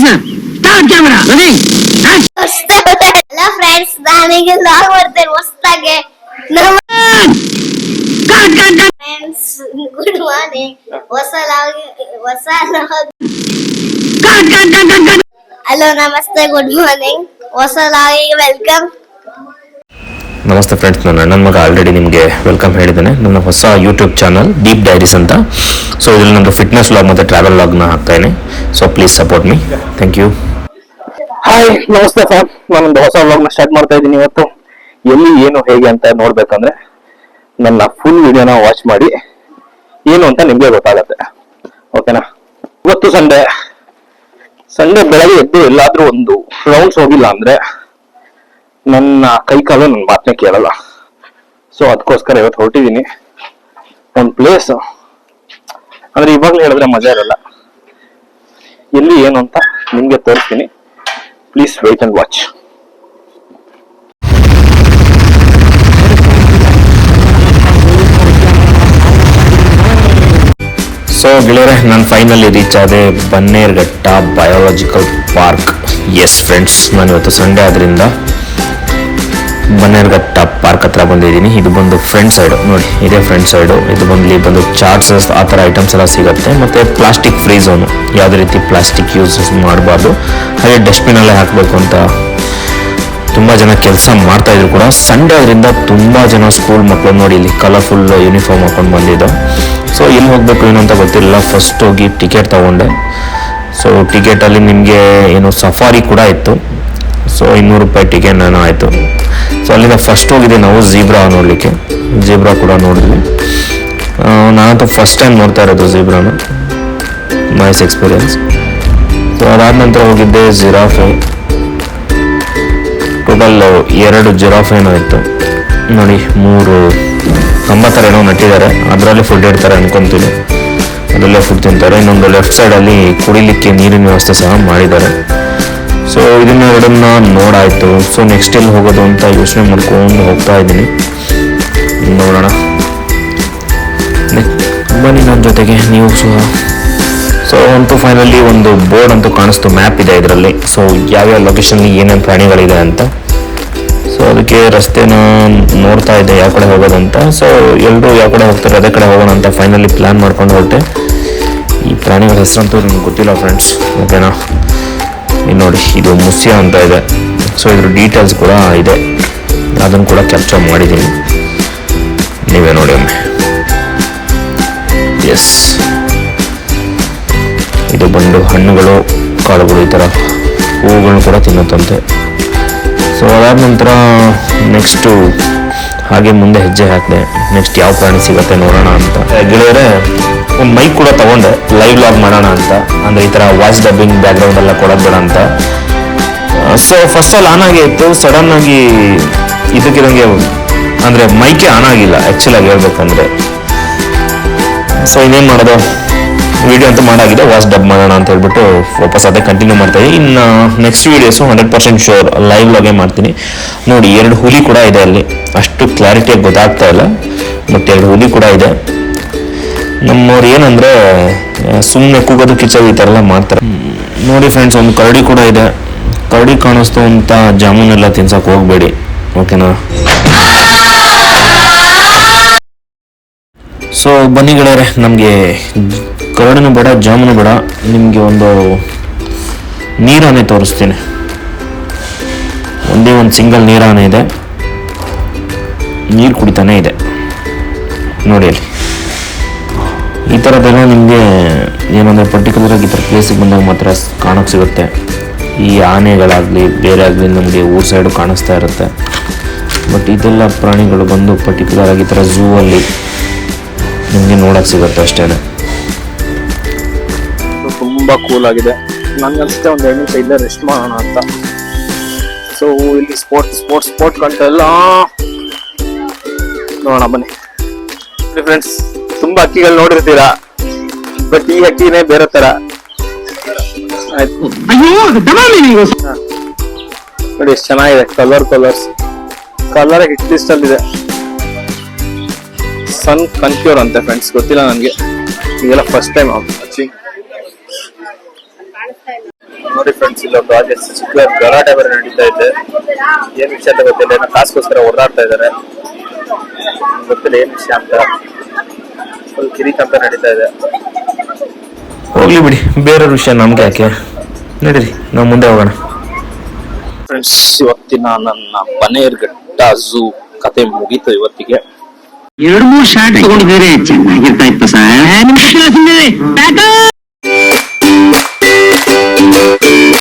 Hello friends, ನಾನೀಗ log ಮಾಡ್ತೇನೆ ಹೊಸದಾಗೆ. Friends, good morning. ಹೊಸ ಲಾಗ್. ಹಲೋ, ನಮಸ್ತೆ, ಗುಡ್ ಮಾರ್ನಿಂಗ್. ಹೊಸ ಲಾಗಿಗೆ ವೆಲ್ಕಮ್. ನಮಸ್ತೆ ಫ್ರೆಂಡ್ಸ್, ನನ್ನ ಅಣ್ಣನ ಮಗ ಆಲ್ರೆಡಿ ನಿಮಗೆ ವೆಲ್ಕಮ್ ಹೇಳಿದ್ದೇನೆ. ನನ್ನ ಹೊಸ ಯೂಟ್ಯೂಬ್ ಚಾನಲ್ ಡೀಪ್ ಡೈರೀಸ್ ಅಂತ. ಸೊ ಇದರಲ್ಲಿ ನಂದು ಫಿಟ್ನೆಸ್ ವ್ಲಾಗ್ ಮತ್ತು ಟ್ರಾವೆಲ್ ವ್ಲಾಗ್ನ ಹಾಕ್ತಾಯಿನಿ. So please support me. Thank you. Hi, ನಮಸ್ತೆ ಸರ್. ನಾನೊಂದು ಹೊಸ ವ್ಲಾಗ್ನ ಸ್ಟಾರ್ಟ್ ಮಾಡ್ತಾ ಇದ್ದೀನಿ ಇವತ್ತು. ಎಲ್ಲಿ ಏನು ಹೇಗೆ ಅಂತ ನೋಡ್ಬೇಕಂದ್ರೆ ನನ್ನ ಫುಲ್ ವಿಡಿಯೋನ ವಾಚ್ ಮಾಡಿ ಏನು ಅಂತ ನಿಮಗೆ ಗೊತ್ತಾಗತ್ತೆ. ಓಕೆನಾ? ಇವತ್ತು ಸಂಡೇ ಬೆಳಗ್ಗೆ ಎದ್ದು ಎಲ್ಲಾದ್ರೂ ಒಂದು ರೌಂಡ್ಸ್ ಹೋಗಿಲ್ಲ ಅಂದ್ರೆ ನನ್ನ ಕೈ ಕಾಲು ನನ್ನ ಮಾತನ್ನ ಕೇಳಲ್ಲ. ಸೊ ಅದಕ್ಕೋಸ್ಕರ ಇವತ್ತು ಹೊರಟಿದ್ದೀನಿ ಒಂದು ಪ್ಲೇಸ್. ಅಂದ್ರೆ ಇವಾಗಲೇ ಹೇಳಿದ್ರೆ ಮಜಾ ಇರಲ್ಲ. ಎಲ್ಲಿ ಏನು ಅಂತ ನಿಮ್ಗೆ ತೋರಿಸ್ತೀನಿ. Please wait and watch. So ಗೆಳೆಯರೆ, ನಾನು ಫೈನಲಿ ರೀಚ್ ಆದೆ Bannerghatta biological park. Yes friends, ನಾನು ಇವತ್ತು ಸಂಡೇ ಆದ್ರಿಂದ ಬನ್ನೇರುಘಟ್ಟ ಪಾರ್ಕ್ ಹತ್ರ ಬಂದಿದ್ದೀನಿ. ಇದು ಬಂದು ಫ್ರಂಟ್ ಸೈಡು ನೋಡಿ, ಇದೇ ಫ್ರಂಟ್ ಸೈಡು. ಇದು ಬಂದು ಚಾಟ್ಸ್ ಆ ಥರ ಐಟಮ್ಸ್ ಎಲ್ಲ ಸಿಗುತ್ತೆ. ಮತ್ತು ಪ್ಲಾಸ್ಟಿಕ್ ಫ್ರೀ ಝೋನು, ಯಾವುದೇ ರೀತಿ ಪ್ಲಾಸ್ಟಿಕ್ ಯೂಸ್ ಮಾಡಬಾರ್ದು. ಹಾಗೆ ಡಸ್ಟ್ಬಿನಲ್ಲೇ ಹಾಕಬೇಕು ಅಂತ ತುಂಬ ಜನ ಕೆಲಸ ಮಾಡ್ತಾಯಿದ್ರು ಕೂಡ. ಸಂಡೇ ಅದರಿಂದ ತುಂಬ ಜನ ಸ್ಕೂಲ್ ಮಕ್ಕಳು ನೋಡಿ ಇಲ್ಲಿ ಕಲರ್ಫುಲ್ ಯೂನಿಫಾರ್ಮ್ ಹಾಕೊಂಡು ಬಂದಿದ್ದು. ಸೊ ಎಲ್ಲಿ ಹೋಗಬೇಕು ಏನು ಅಂತ ಗೊತ್ತಿಲ್ಲ. ಫಸ್ಟ್ ಹೋಗಿ ಟಿಕೆಟ್ ತೊಗೊಂಡೆ. ಸೊ ಟಿಕೆಟಲ್ಲಿ ನಿಮಗೆ ಏನು ಸಫಾರಿ ಕೂಡ ಇತ್ತು. ಸೊ 200 ರೂಪಾಯಿ ಟಿಕೆಟ್ ಏನೋ ಆಯಿತು. ಸೊ ಅಲ್ಲಿಂದ ಫಸ್ಟ್ ಹೋಗಿದೆ ನಾವು ಝೀಬ್ರಾ ನೋಡಲಿಕ್ಕೆ. ಝೀಬ್ರಾ ಕೂಡ ನೋಡಿದ್ವಿ. ನಾನಂತೂ ಫಸ್ಟ್ ಟೈಮ್ ನೋಡ್ತಾ ಇರೋದು ಝೀಬ್ರಾನ. Nice experience. ಸೊ ಅದಾದ ನಂತರ ಹೋಗಿದ್ದೆ ಜಿರಾಫೆ. ಟೋಟಲ್ 2 ಜಿರಾಫೆ ಏನೋ ಇತ್ತು ನೋಡಿ. 3 ಕಂಬ ಥರ ಏನೋ ನಟ್ಟಿದ್ದಾರೆ, ಅದರಲ್ಲಿ ಫುಡ್ ಇಡ್ತಾರೆ ಅನ್ಕೊಂತೀನಿ. ಅದರಲ್ಲೇ ಫುಡ್ ತಿಂತಾರೆ. ಇನ್ನೊಂದು ಲೆಫ್ಟ್ ಸೈಡಲ್ಲಿ ಕುಡಿಲಿಕ್ಕೆ ನೀರಿನ ವ್ಯವಸ್ಥೆ ಸಹ ಮಾಡಿದ್ದಾರೆ. ಸೊ ಇದನ್ನೆರಡನ್ನ ನೋಡಾಯಿತು. ಸೊ ನೆಕ್ಸ್ಟ್ ಎಲ್ಲಿ ಹೋಗೋದು ಅಂತ ಯೋಚನೆ ಮಾಡ್ಕೊಂಡು ಹೋಗ್ತಾ ಇದ್ದೀನಿ. ನೋಡೋಣ, ಬನ್ನಿ ನನ್ನ ಜೊತೆಗೆ ನೀವು ಸಹ. ಸೊ ಅಂತೂ ಫೈನಲಿ ಒಂದು ಬೋರ್ಡ್ ಅಂತೂ ಕಾಣಿಸ್ತು, ಮ್ಯಾಪ್ ಇದೆ ಇದರಲ್ಲಿ. ಸೊ ಯಾವ್ಯಾವ ಲೊಕೇಶನ್ಲಿ ಏನೇನು ಪ್ರಾಣಿಗಳಿದೆ ಅಂತ. ಸೊ ಅದಕ್ಕೆ ರಸ್ತೆನ ನೋಡ್ತಾ ಇದ್ದೆ ಯಾವ ಕಡೆ ಹೋಗೋದಂತ. ಸೊ ಎಲ್ಲರೂ ಯಾವ ಕಡೆ ಹೋಗ್ತಾರೆ ಅದೇ ಕಡೆ ಹೋಗೋಣ ಅಂತ ಫೈನಲಿ ಪ್ಲ್ಯಾನ್ ಮಾಡ್ಕೊಂಡು ಹೊರಟೆ. ಈ ಪ್ರಾಣಿಗಳ ಹೆಸರಂತೂ ನಿಮ್ಗೆ ಗೊತ್ತಿಲ್ಲ ಫ್ರೆಂಡ್ಸ್, ಓಕೆನಾ? ಇನ್ನು ನೋಡಿ, ಇದು ಮುಸ್ಯ ಅಂತ ಇದೆ. ಸೊ ಇದ್ರ ಡೀಟೇಲ್ಸ್ ಕೂಡ ಇದೆ, ಅದನ್ನು ಕೂಡ ಕ್ಯಾಪ್ಚರ್ ಮಾಡಿದ್ದೀನಿ. ನೀವೇ ನೋಡಿ ಒಮ್ಮೆ. ಎಸ್, ಇದು ಬಂದು ಹಣ್ಣುಗಳು, ಕಾಳುಗಳು, ಈ ಥರ ಹೂವುಗಳನ್ನು ಕೂಡ ತಿನ್ನುತ್ತಂತೆ. ಸೊ ಅದಾದ ನಂತರ ನೆಕ್ಸ್ಟು ಹಾಗೆ ಮುಂದೆ ಹೆಜ್ಜೆ ಹಾಕಿದೆ. ನೆಕ್ಸ್ಟ್ ಯಾವ ಪ್ರಾಣಿ ಸಿಗುತ್ತೆ ನೋಡೋಣ ಅಂತ. ಗೆಳೆಯರೆ, ಒಂದು ಮೈಕ್ ಕೂಡ ತೊಗೊಂಡೆ ಲೈವ್ ಲಾಗ್ ಮಾಡೋಣ ಅಂತ. ಅಂದರೆ ಈ ಥರ ವಾಯ್ಸ್ ಡಬ್ಬಿಂಗ್ ಬ್ಯಾಕ್ಗ್ರೌಂಡ್ ಎಲ್ಲ ಕೊಡೋದು ಬೇಡ ಅಂತ. ಸೊ ಫಸ್ಟಲ್ಲಿ ಆನ್ ಆಗೇ ಇತ್ತು, ಸಡನ್ನಾಗಿ ಇದಕ್ಕಿದಂಗೆ ಅಂದರೆ ಮೈಕೆ ಆನ್ ಆಗಿಲ್ಲ ಆ್ಯಕ್ಚುಲಾಗಿ ಹೇಳ್ಬೇಕಂದ್ರೆ. ಸೊ ಇನ್ನೇನು ಮಾಡೋದು, ವಿಡಿಯೋ ಅಂತೂ ಮಾಡಾಗಿದೆ, ವಾಯ್ಸ್ ಡಬ್ ಮಾಡೋಣ ಅಂತ ಹೇಳ್ಬಿಟ್ಟು ವಾಪಸ್ ಅದೇ ಕಂಟಿನ್ಯೂ ಮಾಡ್ತಾಯಿದ್ದೀನಿ. ಇನ್ನು ನೆಕ್ಸ್ಟ್ ವೀಡಿಯೋಸು 100% ಶೋರ್ ಲೈವ್ ಲಾಗೇ ಮಾಡ್ತೀನಿ. ನೋಡಿ, 2 ಹುಲಿ ಕೂಡ ಇದೆ ಅಲ್ಲಿ. ಅಷ್ಟು ಕ್ಲಾರಿಟಿಯಾಗಿ ಗೊತ್ತಾಗ್ತಾ ಇಲ್ಲ, ಬಟ್ 2 ಹುಲಿ ಕೂಡ ಇದೆ. ನಮ್ಮವ್ರು ಏನಂದರೆ ಸುಮ್ಮನೆ ಕೂಗೋದು ಕಿಚ್ಚೋದು ಈ ಥರ ಎಲ್ಲ ಮಾಡ್ತಾರೆ. ನೋಡಿ ಫ್ರೆಂಡ್ಸ್, ಒಂದು ಕರಡಿ ಕೂಡ ಇದೆ. ಕರಡಿ ಕಾಣಿಸ್ತು ಅಂತ ಜಾಮೂನೆಲ್ಲ ತಿನ್ಸೋಕೆ ಹೋಗಬೇಡಿ, ಓಕೆನಾ? ಸೊ ಬನ್ನಿ ಗೆಳೆಯರೆ, ನಮಗೆ ಕರಡಿನೂ ಬೇಡ ಜಾಮೂನು ಬೇಡ, ನಿಮಗೆ ಒಂದು ನೀರಾನೆ ತೋರಿಸ್ತೀನಿ. ಒಂದೇ ಒಂದು ಸಿಂಗಲ್ ನೀರಾನೆ ಇದೆ, ನೀರು ಕುಡಿತಾನೆ ಇದೆ ನೋಡಿ ಅಲ್ಲಿ. ಈ ಥರದ್ದೆಲ್ಲ ನಿಮಗೆ ಏನಂದರೆ ಪರ್ಟಿಕ್ಯುಲರಾಗಿ ಈ ಥರ ಪ್ಲೇಸಿಗೆ ಬಂದಾಗ ಮಾತ್ರ ಕಾಣೋಕ್ಕೆ ಸಿಗುತ್ತೆ. ಈ ಆನೆಗಳಾಗಲಿ ಬೇರೆ ಆಗಲಿ ನಮಗೆ ಊರ ಸೈಡು ಕಾಣಿಸ್ತಾ ಇರುತ್ತೆ. ಬಟ್ ಇದೆಲ್ಲ ಪ್ರಾಣಿಗಳು ಬಂದು ಪರ್ಟಿಕ್ಯುಲರಾಗಿ ಈ ಥರ ಝೂ ಅಲ್ಲಿ ನಿಮಗೆ ನೋಡೋಕ್ಕೆ ಸಿಗುತ್ತೆ ಅಷ್ಟೇ. ತುಂಬ ಕೂಲ್ ಆಗಿದೆ. ನನಗನ್ಸುತ್ತೆ ಒಂದು 2 ನಿಮಿಷ ಇಲ್ಲೇ ರೆಸ್ಟ್ ಮಾಡೋಣ ಅಂತ. ಸೊ ಇಲ್ಲಿ ಸ್ಪೋರ್ಟ್ ಕಂಟ್ರಿ ಎಲ್ಲ ನೋಡೋಣ ಬನ್ನಿ ಫ್ರೆಂಡ್ಸ್. ತುಂಬಾ ಹಕ್ಕಿಗಳು ನೋಡಿರ್ತೀರಾ, ಬಟ್ ಈ ಹಕ್ಕಿನೇ ಬೇರೆ ತರ. ನೋಡಿ ಎಷ್ಟು ಚೆನ್ನಾಗಿದೆ, ಕಲರ್ ಹಿಟ್ ಲಿಸ್ಟ್ ಅಲ್ಲಿ ಇದೆ. ಸನ್ ಕನ್ಕ್ಯೂರ್ ಅಂತೆ ಫ್ರೆಂಡ್ಸ್, ಗೊತ್ತಿಲ್ಲ ನನಗೆ, ಈಗೆಲ್ಲ ಫಸ್ಟ್ ಟೈಮ್ ವಾಚಿಂಗ್. ನೋಡಿ ಫ್ರೆಂಡ್ಸ್, ಇಲ್ಲೊಂದು ಹಾಗೆ ಚಿಕ್ಕ ಗಲಾಟೆ ಬೇರೆ ನಡೀತಾ ಇದೆ. ಏನ್ ವಿಷಯ ಅಂತ ಗೊತ್ತಿಲ್ಲ, ಏನೋ ಕಾಸ್ಗೋಸ್ಕರ ಓಡಾಡ್ತಾ ಇದಾರೆ, ಗೊತ್ತಿಲ್ಲ ಏನ್ ವಿಷಯ ಅಂತ. ಫುಲ್ ಕಿರಿಕ್ ಅಂತ ನಡೀತಾ ಇದೆ. ಹೋಗ್ಲಿ ಬಿಡಿ, ಬೇರೆ ವಿಷಯ ನಮ್ಗೆ ಯಾಕೆ, ನಡೀರಿ ನಾವು ಮುಂದೆ ಹೋಗೋಣ. ಫ್ರೆಂಡ್ಸ್, ಇವತ್ತಿನ ನನ್ನ ಬನ್ನೇರುಘಟ್ಟ ಝೂ ಕತೆ ಮುಗೀತು ಇವತ್ತಿಗೆ. 2-3 ಶಾರ್ಟ್ ತಗೊಂಡಿದ್ದೀರಿ, ಚೆನ್ನಾಗಿರ್ತಾ ಇತ್ತು ಸರ್.